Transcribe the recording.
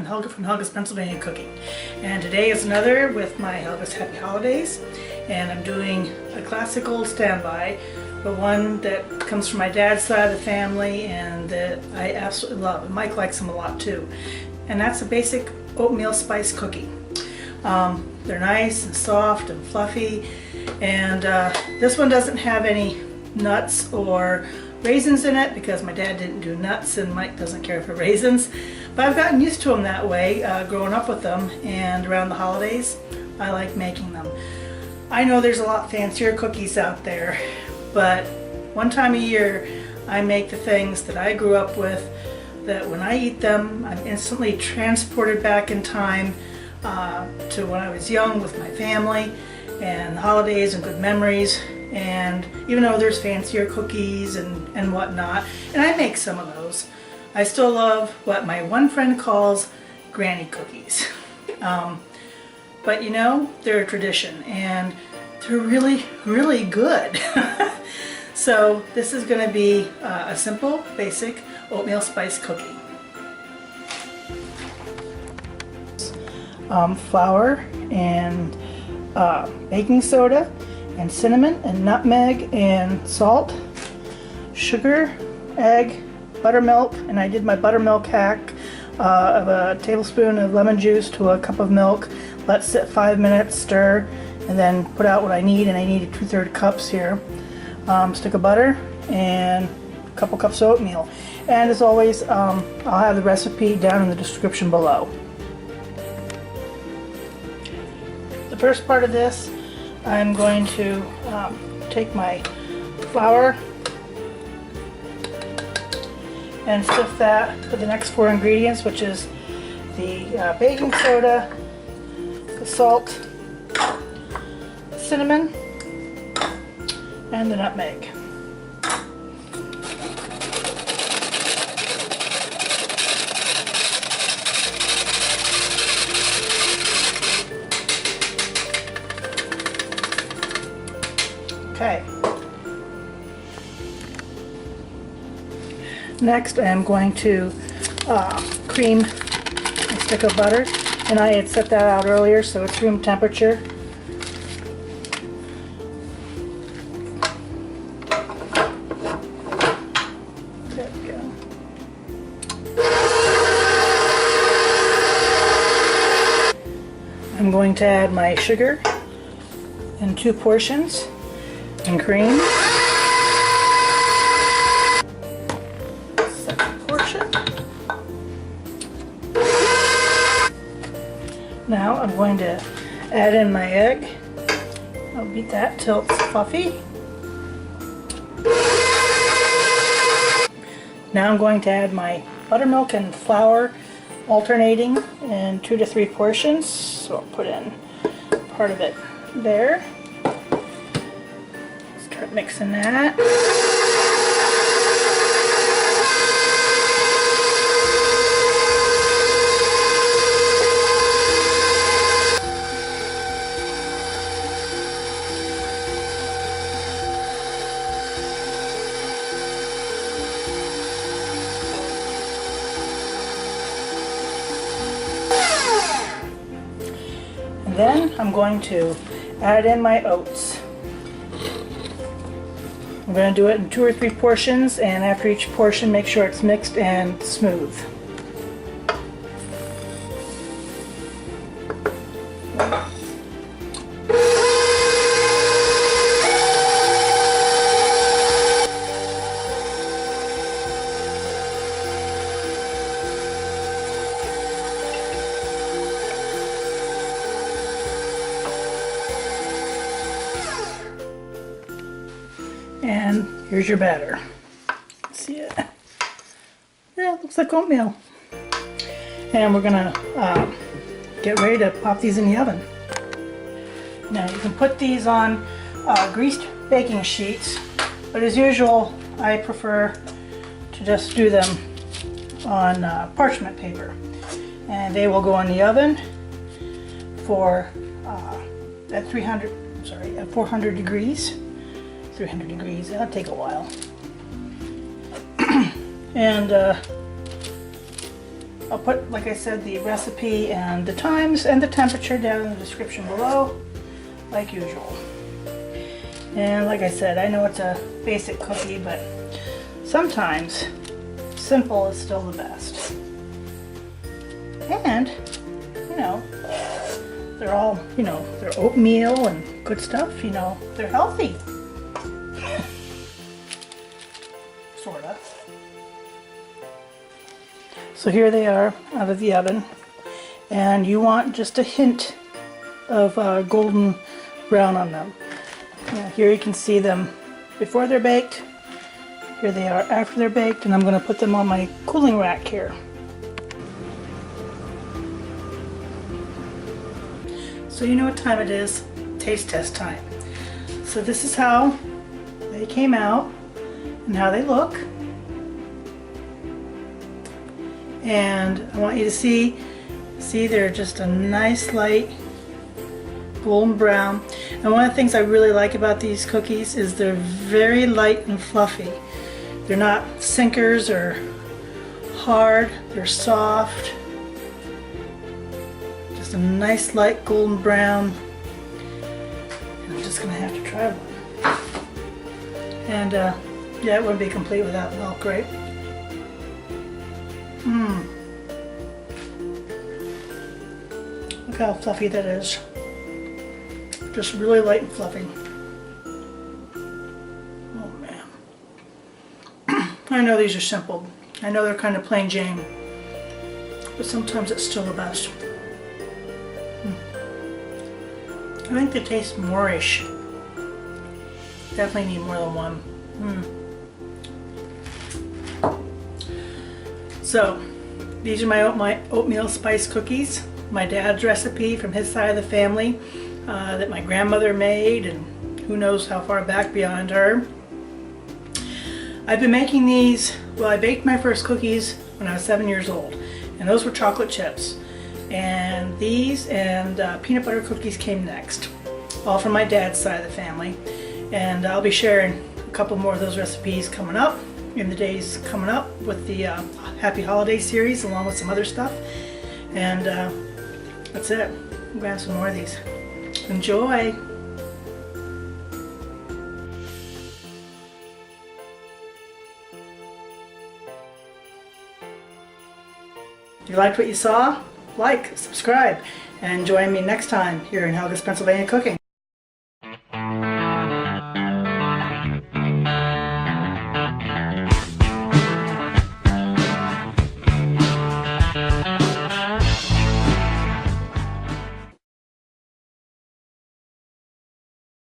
Helga from Helga's Pennsylvania Cooking. And today is another with my Helga's Happy Holidays. And I'm doing a classical standby, but one that comes from my dad's side of the family and that I absolutely love. And Mike likes them a lot too. And that's a basic oatmeal spice cookie. They're nice and soft and fluffy. And this one doesn't have any nuts or raisins in it because my dad didn't do nuts and Mike doesn't care for raisins. But I've gotten used to them that way, growing up with them, and around the holidays I like making them. I know there's a lot fancier cookies out there, but one time a year I make the things that I grew up with, that when I eat them I'm instantly transported back in time to when I was young with my family and the holidays and good memories. And even though there's fancier cookies and whatnot, and I make some of those, I still love what my one friend calls granny cookies. But you know, they're a tradition and they're really, really good. So this is going to be a simple, basic oatmeal spice cookie. Flour and baking soda and cinnamon and nutmeg and salt, sugar, egg, buttermilk, and I did my buttermilk hack of a tablespoon of lemon juice to a cup of milk. Let sit 5 minutes, stir, and then put out what I need, and I needed 2/3 cups here. Stick of butter and a couple cups of oatmeal. And as always, I'll have the recipe down in the description below. The first part of this, I'm going to take my flour and sift that for the next 4 ingredients, which is the baking soda, the salt, cinnamon, and the nutmeg. Okay. Next, I'm going to cream a stick of butter, and I had set that out earlier, so it's room temperature. There we go. I'm going to add my sugar in 2 portions. And cream. Second portion. Now I'm going to add in my egg. I'll beat that till it's fluffy. Now I'm going to add my buttermilk and flour, alternating in 2 to 3 portions. So I'll put in part of it there. Start mixing that. And then I'm going to add in my oats. I'm going to do it in 2 or 3 portions, and after each portion make sure it's mixed and smooth. And here's your batter. See it? Yeah, it looks like oatmeal. And we're gonna get ready to pop these in the oven. Now you can put these on greased baking sheets, but as usual I prefer to just do them on parchment paper, and they will go in the oven for at 400 degrees. 300 degrees. That'll take a while. And I'll put, like I said, the recipe and the times and the temperature down in the description below, like usual. And like I said, I know it's a basic cookie, but sometimes simple is still the best. And, you know, they're all, you know, they're oatmeal and good stuff, you know, they're healthy. Sorta. So here they are out of the oven, and you want just a hint of golden brown on them. Here you can see them before they're baked. Here they are after they're baked, and I'm going to put them on my cooling rack here. So you know what time it is, taste test time. So this is how they came out and how they look. And I want you to see they're just a nice light golden brown. And one of the things I really like about these cookies is they're very light and fluffy. They're not sinkers or hard, they're soft. Just a nice light golden brown. And I'm just gonna have to try one. And yeah, it wouldn't be complete without milk, right? Look how fluffy that is. Just really light and fluffy. Oh man. I know these are simple. I know they're kind of plain Jane, but sometimes it's still the best. I think they taste moreish. Definitely need more than one. So, these are my oatmeal spice cookies. My dad's recipe from his side of the family that my grandmother made, and who knows how far back beyond her. I've been making these, well, I baked my first cookies when I was 7 years old, and those were chocolate chips. And these and peanut butter cookies came next, all from my dad's side of the family. And I'll be sharing a couple more of those recipes coming up in the days coming up with the Happy Holiday series, along with some other stuff. And that's it. I'm gonna have some more of these. Enjoy! If you liked what you saw, like, subscribe, and join me next time here in Helga's Pennsylvania Cooking.